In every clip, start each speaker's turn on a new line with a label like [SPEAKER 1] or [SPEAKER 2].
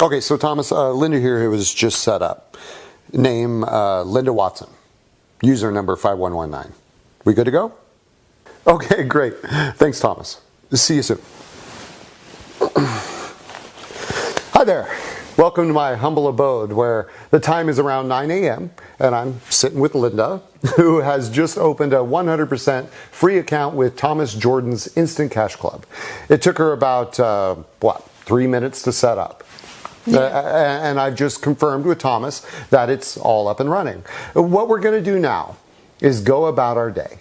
[SPEAKER 1] Okay, so Thomas, Linda here who was just set up. Name Linda Watson. User number 5119. We good to go? Okay, great. Thanks, Thomas. See you soon. Hi there. Welcome to my humble abode where the time is around 9 a.m. and I'm sitting with Linda, who has just opened a 100% free account with Thomas Jordan's Instant Cash Club. It took her about, 3 minutes to set up. Yeah. And I've just confirmed with Thomas that it's all up and running. What we're going to do now is go about our day.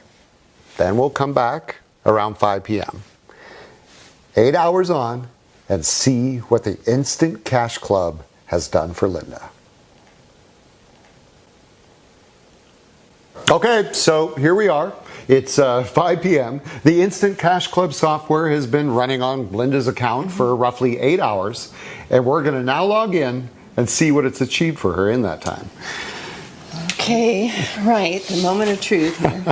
[SPEAKER 1] Then we'll come back around 5 p.m. 8 hours on and see what the Instant Cash Club has done for Linda. Okay, so here we are. It's 5 p.m. The Instant Cash Club software has been running on Linda's account for roughly 8 hours, and we're going to now log in and see what it's achieved for her in that time.
[SPEAKER 2] Okay, right, the moment of truth here.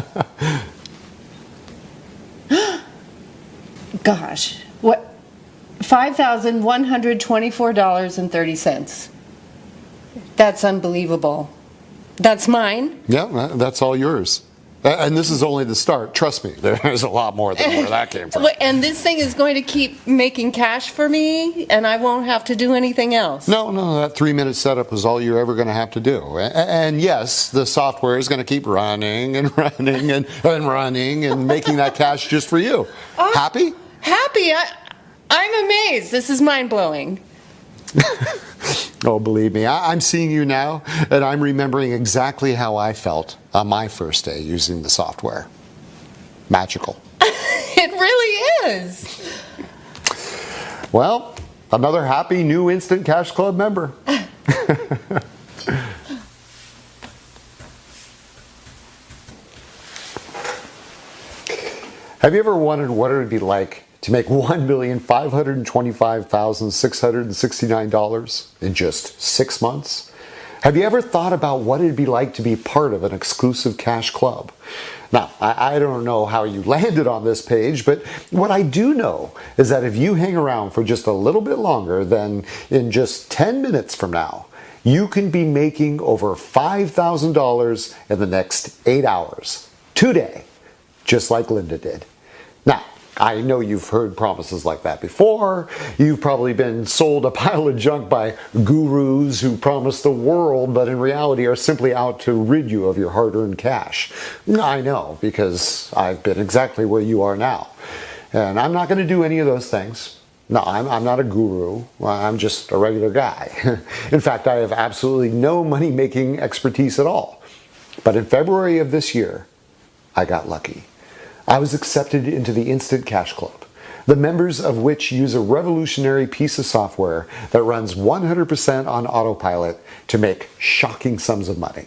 [SPEAKER 2] Gosh, what? $5,124.30. That's unbelievable. That's mine?
[SPEAKER 1] Yeah, that's all yours. And this is only the start. Trust me, there's a lot more than where that came from.
[SPEAKER 2] And this thing is going to keep making cash for me, and I won't have to do anything else?
[SPEAKER 1] No, that 3-minute setup is all you're ever going to have to do. And yes, the software is going to keep running and running and running and making that cash just for you. Happy?
[SPEAKER 2] Happy? I'm amazed. This is mind-blowing.
[SPEAKER 1] Oh, believe me, I'm seeing you now, and I'm remembering exactly how I felt on my first day using the software. Magical.
[SPEAKER 2] It really is.
[SPEAKER 1] Well, another happy new Instant Cash Club member. Have you ever wondered what it would be like to make $1,525,669 in just 6 months? Have you ever thought about what it'd be like to be part of an exclusive cash club? Now, I don't know how you landed on this page, but what I do know is that if you hang around for just a little bit longer, then in just 10 minutes from now, you can be making over $5,000 in the next 8 hours, today, just like Linda did. Now, I know you've heard promises like that before. You've probably been sold a pile of junk by gurus who promise the world, but in reality are simply out to rid you of your hard-earned cash. I know, because I've been exactly where you are now. And I'm not going to do any of those things. No, I'm not a guru. I'm just a regular guy. In fact, I have absolutely no money-making expertise at all. But in February of this year, I got lucky. I was accepted into the Instant Cash Club, the members of which use a revolutionary piece of software that runs 100% on autopilot to make shocking sums of money.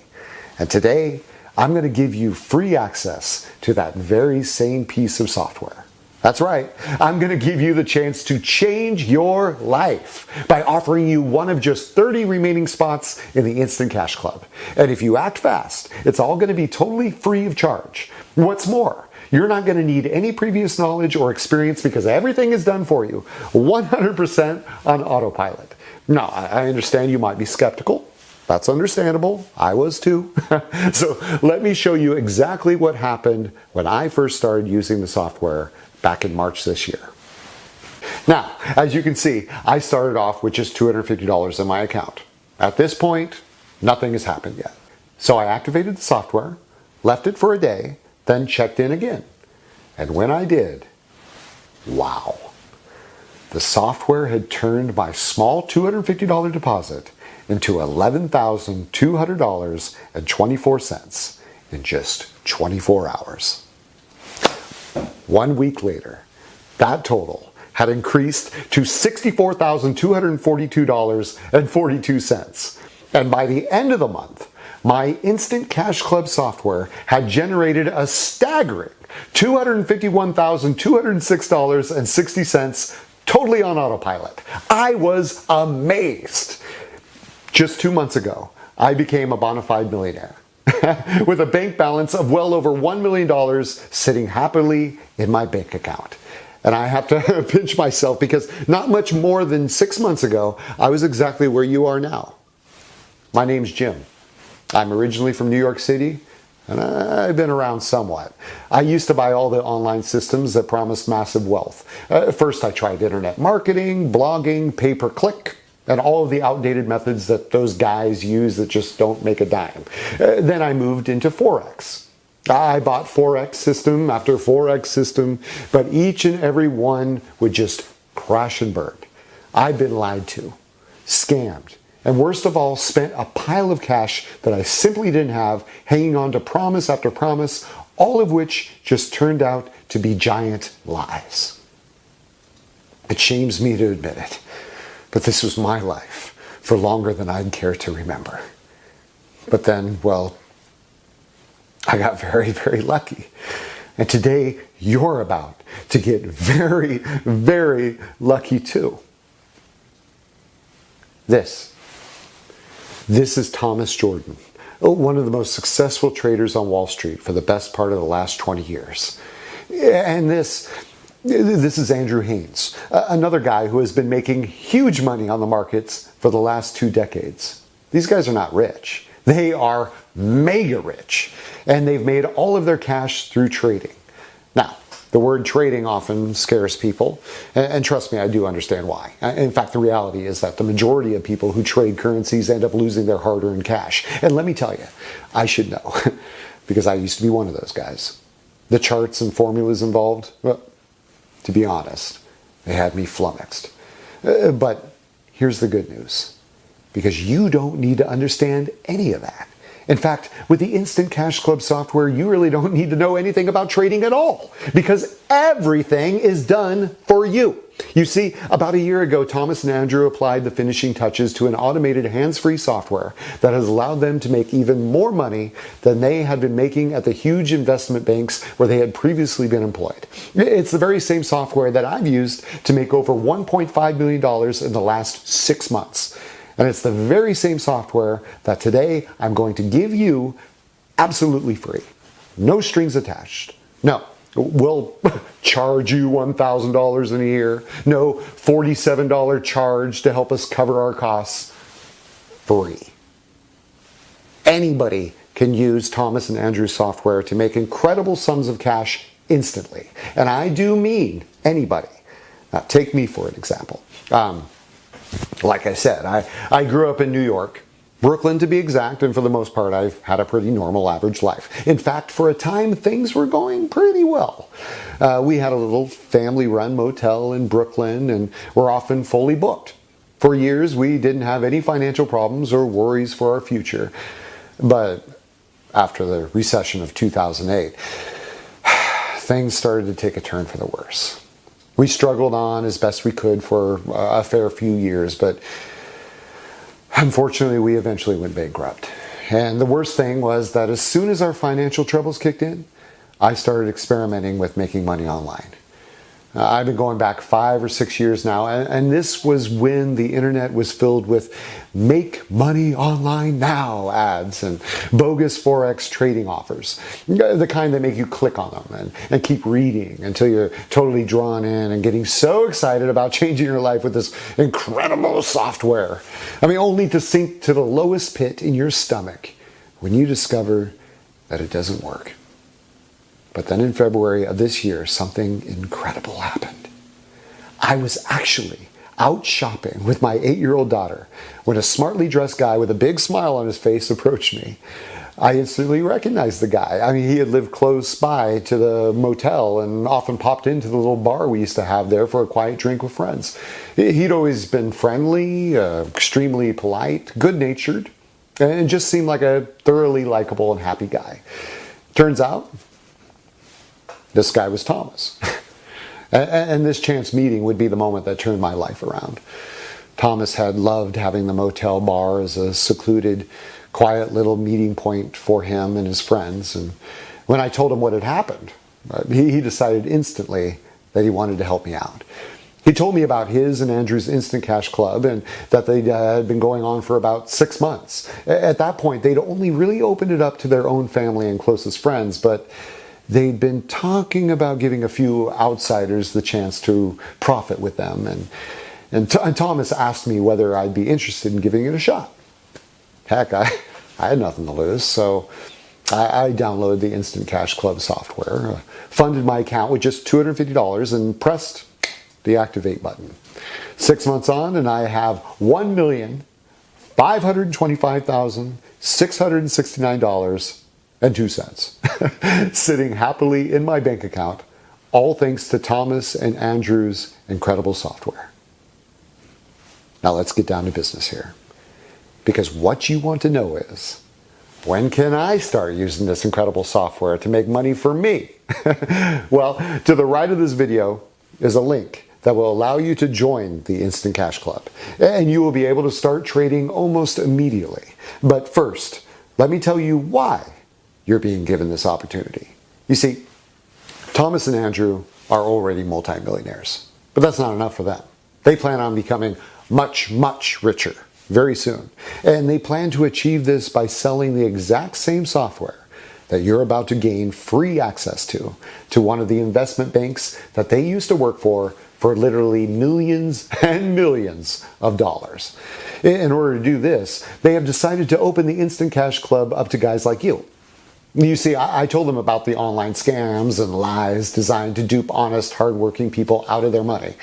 [SPEAKER 1] And today, I'm going to give you free access to that very same piece of software. That's right, I'm going to give you the chance to change your life by offering you one of just 30 remaining spots in the Instant Cash Club. And if you act fast, it's all going to be totally free of charge. What's more, you're not going to need any previous knowledge or experience because everything is done for you, 100% on autopilot. Now, I understand you might be skeptical. That's understandable. I was too. So let me show you exactly what happened when I first started using the software back in March this year. Now, as you can see, I started off with just $250 in my account. At this point, nothing has happened yet. So I activated the software, left it for a day, then checked in again. And when I did, wow. The software had turned my small $250 deposit into $11,200.24 in just 24 hours. 1 week later, that total had increased to $64,242.42. And by the end of the month, my Instant Cash Club software had generated a staggering $251,206.60 totally on autopilot. I was amazed. Just 2 months ago, I became a bona fide millionaire with a bank balance of well over $1 million sitting happily in my bank account. And I have to pinch myself because not much more than 6 months ago, I was exactly where you are now. My name's Jim. I'm originally from New York City, and I've been around somewhat. I used to buy all the online systems that promised massive wealth. First, I tried internet marketing, blogging, pay-per-click, and all of the outdated methods that those guys use that just don't make a dime. Then I moved into Forex. I bought Forex system after Forex system, but each and every one would just crash and burn. I've been lied to, scammed, and worst of all, spent a pile of cash that I simply didn't have, hanging on to promise after promise, all of which just turned out to be giant lies. It shames me to admit it, but this was my life for longer than I'd care to remember. But then, well, I got very, very lucky. And today, you're about to get very, very lucky too. This is Thomas Jordan, one of the most successful traders on Wall Street for the best part of the last 20 years. And this is Andrew Haynes, another guy who has been making huge money on the markets for the last 2 decades. These guys are not rich. They are mega rich, and they've made all of their cash through trading. Now, the word trading often scares people, and trust me, I do understand why. In fact, the reality is that the majority of people who trade currencies end up losing their hard-earned cash. And let me tell you, I should know, because I used to be one of those guys. The charts and formulas involved, well, to be honest, they had me flummoxed. But here's the good news. Because you don't need to understand any of that. In fact, with the Instant Cash Club software, you really don't need to know anything about trading at all, because everything is done for you. You see, about a year ago, Thomas and Andrew applied the finishing touches to an automated hands-free software that has allowed them to make even more money than they had been making at the huge investment banks where they had previously been employed. It's the very same software that I've used to make over $1.5 million in the last 6 months. And it's the very same software that today I'm going to give you absolutely free. No strings attached. No, we'll charge you $1,000 in a year. No $47 charge to help us cover our costs. Free. Anybody can use Thomas and Andrew's software to make incredible sums of cash instantly. And I do mean anybody. Now, take me for an example. Like I said, I grew up in New York, Brooklyn to be exact, and for the most part I've had a pretty normal average life. In fact, for a time things were going pretty well. We had a little family-run motel in Brooklyn and were often fully booked. For years we didn't have any financial problems or worries for our future. But after the recession of 2008, things started to take a turn for the worse. We struggled on as best we could for a fair few years, but unfortunately we eventually went bankrupt. And the worst thing was that as soon as our financial troubles kicked in, I started experimenting with making money online. I've been going back 5 or 6 years now, and this was when the internet was filled with make money online now ads and bogus Forex trading offers. The kind that make you click on them and keep reading until you're totally drawn in and getting so excited about changing your life with this incredible software. I mean, only to sink to the lowest pit in your stomach when you discover that it doesn't work. But then in February of this year, something incredible happened. I was actually out shopping with my 8-year-old daughter when a smartly dressed guy with a big smile on his face approached me. I instantly recognized the guy. I mean, he had lived close by to the motel and often popped into the little bar we used to have there for a quiet drink with friends. He'd always been friendly, extremely polite, good-natured, and just seemed like a thoroughly likable and happy guy. Turns out, this guy was Thomas. And this chance meeting would be the moment that turned my life around. Thomas had loved having the motel bar as a secluded, quiet little meeting point for him and his friends. And when I told him what had happened, he decided instantly that he wanted to help me out. He told me about his and Andrew's Instant Cash Club and that they had been going on for about 6 months. At that point, they'd only really opened it up to their own family and closest friends, but they'd been talking about giving a few outsiders the chance to profit with them. And Thomas asked me whether I'd be interested in giving it a shot. Heck, I had nothing to lose, so I downloaded the Instant Cash Club software, funded my account with just $250, and pressed the activate button. 6 months on, and I have $1,525,669.02 sitting happily in my bank account, all thanks to Thomas and Andrew's incredible software. Now let's get down to business here. Because what you want to know is, when can I start using this incredible software to make money for me? Well, to the right of this video is a link that will allow you to join the Instant Cash Club. And you will be able to start trading almost immediately. But first, let me tell you why you're being given this opportunity. You see, Thomas and Andrew are already multimillionaires, but that's not enough for them. They plan on becoming much, much richer very soon. And they plan to achieve this by selling the exact same software that you're about to gain free access to one of the investment banks that they used to work for literally millions and millions of dollars. In order to do this, they have decided to open the Instant Cash Club up to guys like you. You see, I told them about the online scams and lies designed to dupe honest, hardworking people out of their money.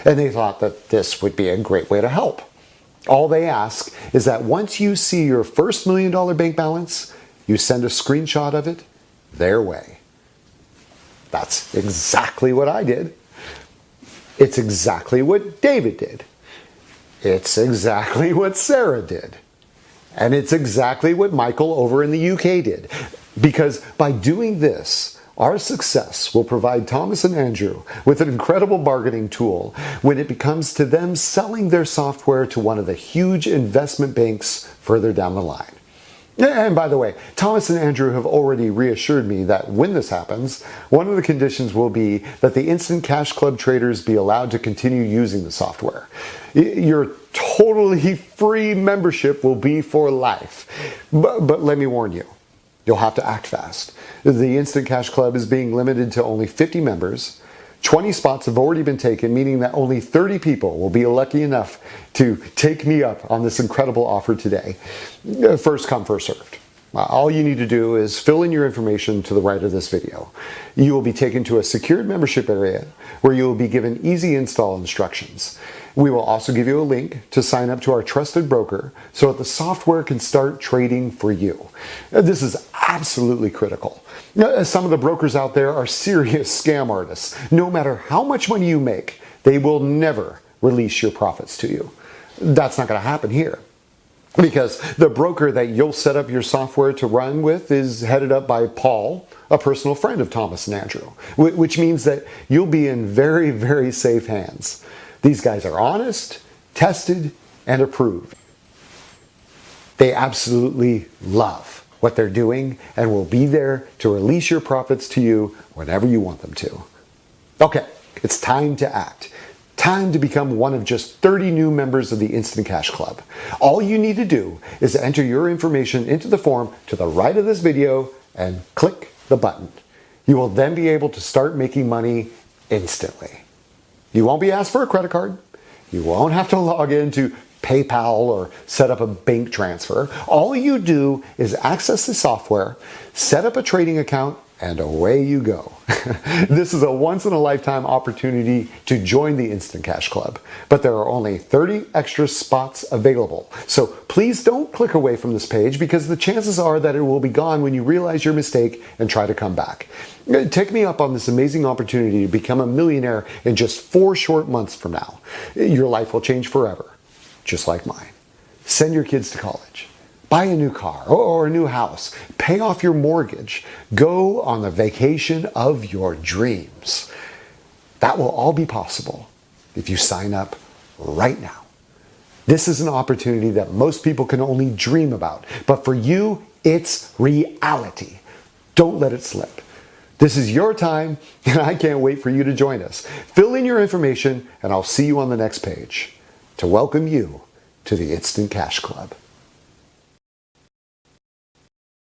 [SPEAKER 1] And they thought that this would be a great way to help. All they ask is that once you see your first $1 million bank balance, you send a screenshot of it their way. That's exactly what I did. It's exactly what David did. It's exactly what Sarah did. And it's exactly what Michael over in the UK did. Because by doing this, our success will provide Thomas and Andrew with an incredible bargaining tool when it comes to them selling their software to one of the huge investment banks further down the line. And by the way, Thomas and Andrew have already reassured me that when this happens, one of the conditions will be that the Instant Cash Club traders be allowed to continue using the software. Your totally free membership will be for life. But let me warn you, you'll have to act fast. The Instant Cash Club is being limited to only 50 members. 20 spots have already been taken, meaning that only 30 people will be lucky enough to take me up on this incredible offer today. First come, first served. All you need to do is fill in your information to the right of this video. You will be taken to a secured membership area where you will be given easy install instructions. We will also give you a link to sign up to our trusted broker so that the software can start trading for you. This is absolutely critical. Some of the brokers out there are serious scam artists. No matter how much money you make, they will never release your profits to you. That's not going to happen here. Because the broker that you'll set up your software to run with is headed up by Paul, a personal friend of Thomas and Andrew, which means that you'll be in very, very safe hands. These guys are honest, tested, and approved. They absolutely love what they're doing and will be there to release your profits to you whenever you want them to. Okay, it's time to act. Time to become one of just 30 new members of the Instant Cash Club. All you need to do is enter your information into the form to the right of this video and click the button. You will then be able to start making money instantly. You won't be asked for a credit card. You won't have to log into PayPal or set up a bank transfer. All you do is access the software, set up a trading account, and away you go. This is a once-in-a-lifetime opportunity to join the Instant Cash Club, but there are only 30 extra spots available. So please don't click away from this page because the chances are that it will be gone when you realize your mistake and try to come back. Take me up on this amazing opportunity to become a millionaire in just 4 short months from now. Your life will change forever, just like mine. Send your kids to college. Buy a new car or a new house. Pay off your mortgage. Go on the vacation of your dreams. That will all be possible if you sign up right now. This is an opportunity that most people can only dream about, but for you, it's reality. Don't let it slip. This is your time, and I can't wait for you to join us. Fill in your information, and I'll see you on the next page to welcome you to the Instant Cash Club.